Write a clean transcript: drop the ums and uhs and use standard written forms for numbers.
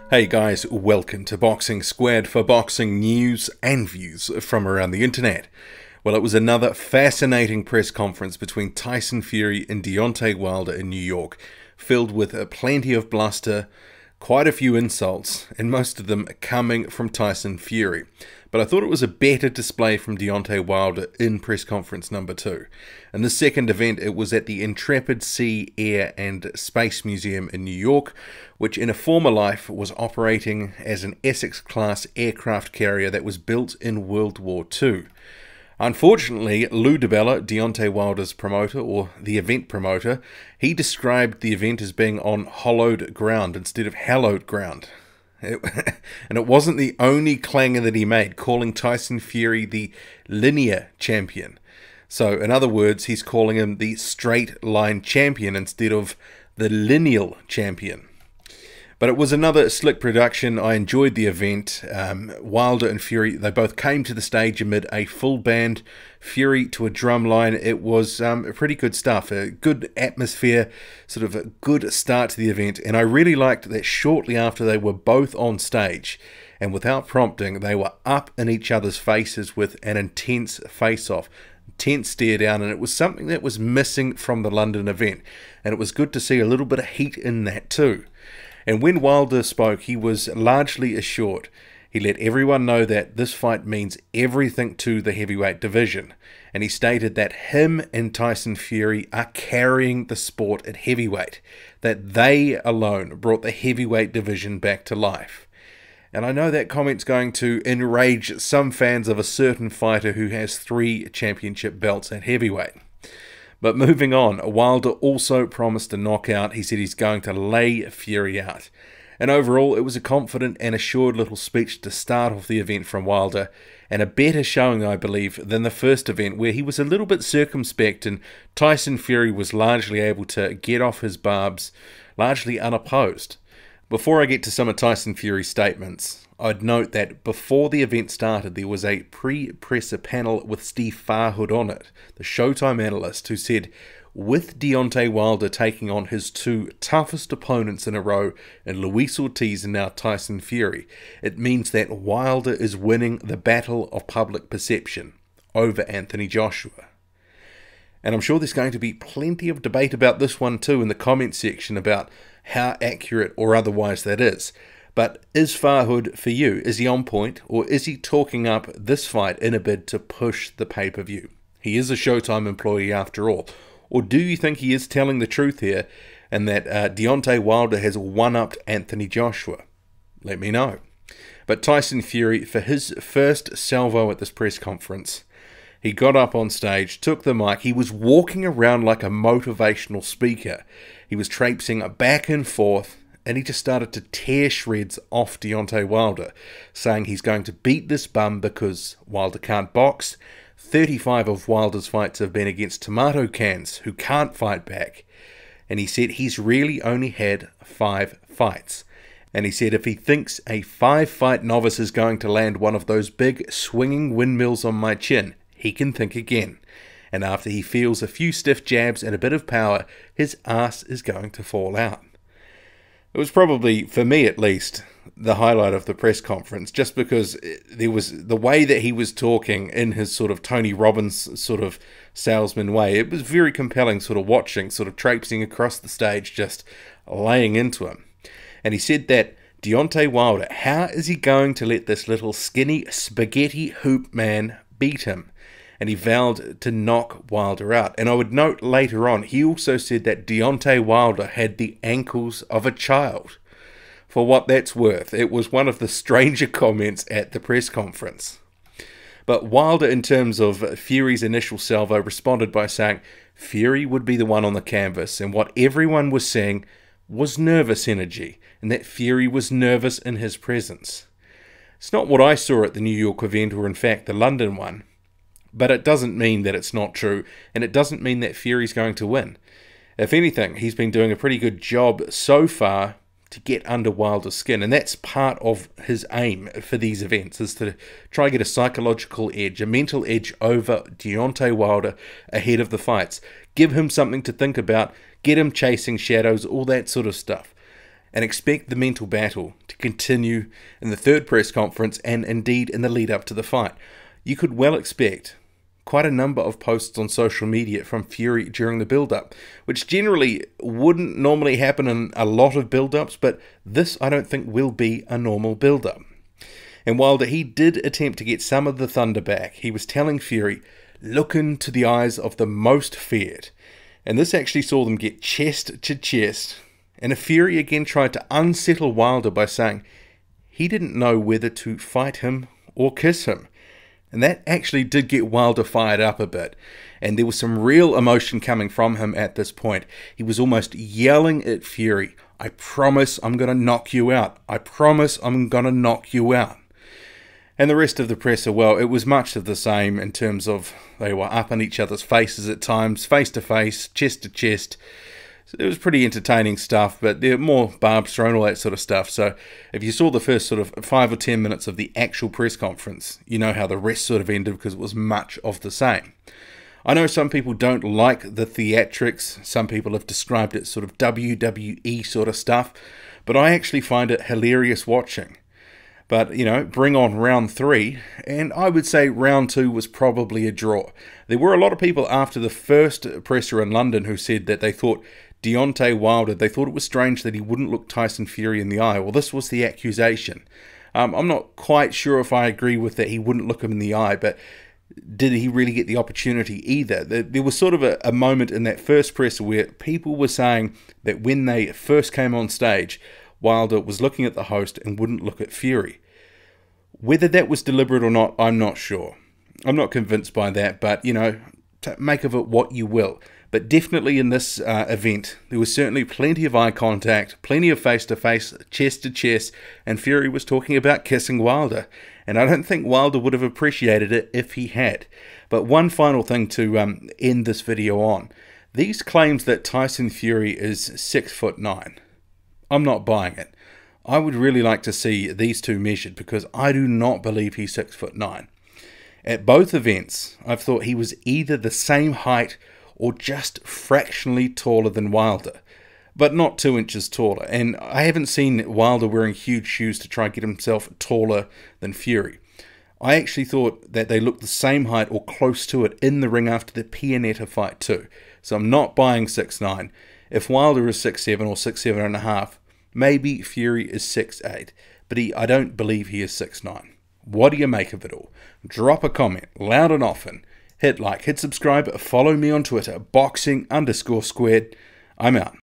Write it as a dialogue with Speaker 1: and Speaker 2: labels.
Speaker 1: Hey guys, welcome to Boxing Squared for boxing news and views from around the internet. Well, it was another fascinating press conference between Tyson Fury and Deontay Wilder in New York, filled with plenty of bluster, quite a few insults, and most of them coming from Tyson Fury. But I thought it was a better display from Deontay Wilder in press conference number 2. In the second event, it was at the Intrepid Sea, Air and Space Museum in New York, which in a former life was operating as an Essex-class aircraft carrier that was built in World War II. Unfortunately, Lou DiBella, Deontay Wilder's promoter, or the event promoter, he described the event as being on hollowed ground instead of hallowed ground. And it wasn't the only clanger that he made, calling Tyson Fury the linear champion. So, in other words, he's calling him the straight line champion instead of the lineal champion. But it was another slick production. I enjoyed the event. Wilder and Fury, they both came to the stage amid a full band, Fury to a drum line. It was pretty good stuff, a good atmosphere, sort of a good start to the event. And I really liked that shortly after they were both on stage, and without prompting, they were up in each other's faces with an intense face-off, intense stare down, and it was something that was missing from the London event. And it was good to see a little bit of heat in that too. And when Wilder spoke, he was largely assured. He let everyone know that this fight means everything to the heavyweight division. And he stated that him and Tyson Fury are carrying the sport at heavyweight, that they alone brought the heavyweight division back to life. And I know that comment's going to enrage some fans of a certain fighter who has 3 championship belts at heavyweight. But moving on, Wilder also promised a knockout. He said he's going to lay Fury out. And overall, it was a confident and assured little speech to start off the event from Wilder, and a better showing, I believe, than the first event, where he was a little bit circumspect and Tyson Fury was largely able to get off his barbs, largely unopposed. Before I get to some of Tyson Fury's statements, I'd note that before the event started, there was a pre-presser panel with Steve Farhood on it, the Showtime analyst, who said, with Deontay Wilder taking on his 2 toughest opponents in a row in Luis Ortiz and now Tyson Fury, it means that Wilder is winning the battle of public perception over Anthony Joshua. And I'm sure there's going to be plenty of debate about this one too in the comments section about how accurate or otherwise that is. But is Farhood for you? Is he on point, or is he talking up this fight in a bid to push the pay-per-view? He is a Showtime employee after all. Or do you think he is telling the truth here and that Deontay Wilder has one-upped Anthony Joshua? Let me know. But Tyson Fury, for his first salvo at this press conference, he got up on stage, took the mic. He was walking around like a motivational speaker. He was traipsing back and forth, and he just started to tear shreds off Deontay Wilder, saying he's going to beat this bum because Wilder can't box. 35 of Wilder's fights have been against tomato cans who can't fight back. And he said he's really only had 5 fights. And he said if he thinks a 5-fight novice is going to land one of those big swinging windmills on my chin, he can think again. And after he feels a few stiff jabs and a bit of power, his ass is going to fall out. It was probably, for me at least, the highlight of the press conference, just because there was the way that he was talking in his sort of Tony Robbins sort of salesman way. It was very compelling sort of watching, sort of traipsing across the stage, just laying into him. And he said that Deontay Wilder, how is he going to let this little skinny spaghetti hoop man beat him? And he vowed to knock Wilder out. And I would note later on, he also said that Deontay Wilder had the ankles of a child. For what that's worth, it was one of the stranger comments at the press conference. But Wilder, in terms of Fury's initial salvo, responded by saying Fury would be the one on the canvas, and what everyone was saying was nervous energy, and that Fury was nervous in his presence. It's not what I saw at the New York event, or in fact the London one. But it doesn't mean that it's not true, and it doesn't mean that Fury's going to win. If anything, he's been doing a pretty good job so far to get under Wilder's skin, and that's part of his aim for these events, is to try and get a psychological edge, a mental edge over Deontay Wilder ahead of the fights. Give him something to think about, get him chasing shadows, all that sort of stuff. And expect the mental battle to continue in the third press conference and indeed in the lead up to the fight. You could well expect quite a number of posts on social media from Fury during the build-up, which generally wouldn't normally happen in a lot of build-ups, but this I don't think will be a normal build-up. And Wilder, he did attempt to get some of the thunder back. He was telling Fury, look into the eyes of the most feared. And this actually saw them get chest to chest, and Fury again tried to unsettle Wilder by saying he didn't know whether to fight him or kiss him. And that actually did get Wilder fired up a bit. And there was some real emotion coming from him at this point. He was almost yelling at Fury, I promise I'm going to knock you out. I promise I'm going to knock you out. And the rest of the presser, well, it was much of the same in terms of they were up in each other's faces at times, face to face, chest to chest. So it was pretty entertaining stuff, but there were more barbs thrown, all that sort of stuff. So if you saw the first sort of 5 or 10 minutes of the actual press conference, you know how the rest sort of ended because it was much of the same. I know some people don't like the theatrics. Some people have described it sort of WWE sort of stuff, but I actually find it hilarious watching. But, you know, bring on round 3, and I would say round 2 was probably a draw. There were a lot of people after the first presser in London who said that they thought Deontay Wilder, they thought it was strange that he wouldn't look Tyson Fury in the eye. Well, this was the accusation. I'm not quite sure if I agree with that he wouldn't look him in the eye, but did he really get the opportunity either? There was sort of a moment in that first presser where people were saying that when they first came on stage, Wilder was looking at the host and wouldn't look at Fury. Whether that was deliberate or not, I'm not sure. I'm not convinced by that, but, you know, make of it what you will. But definitely in this event, there was certainly plenty of eye contact, plenty of face-to-face, chest-to-chest, and Fury was talking about kissing Wilder. And I don't think Wilder would have appreciated it if he had. But one final thing to end this video on. These claims that Tyson Fury is 6'9", I'm not buying it. I would really like to see these two measured because I do not believe he's 6'9". At both events, I've thought he was either the same height or just fractionally taller than Wilder, but not 2 inches taller. And I haven't seen Wilder wearing huge shoes to try and get himself taller than Fury. I actually thought that they looked the same height or close to it in the ring after the Pianeta fight too. So I'm not buying 6'9". If Wilder is 6'7" or 6'7.5", maybe Fury is 6'8", but I don't believe he is 6'9". What do you make of it all? Drop a comment, loud and often. Hit like, hit subscribe, follow me on Twitter, boxing_squared. I'm out.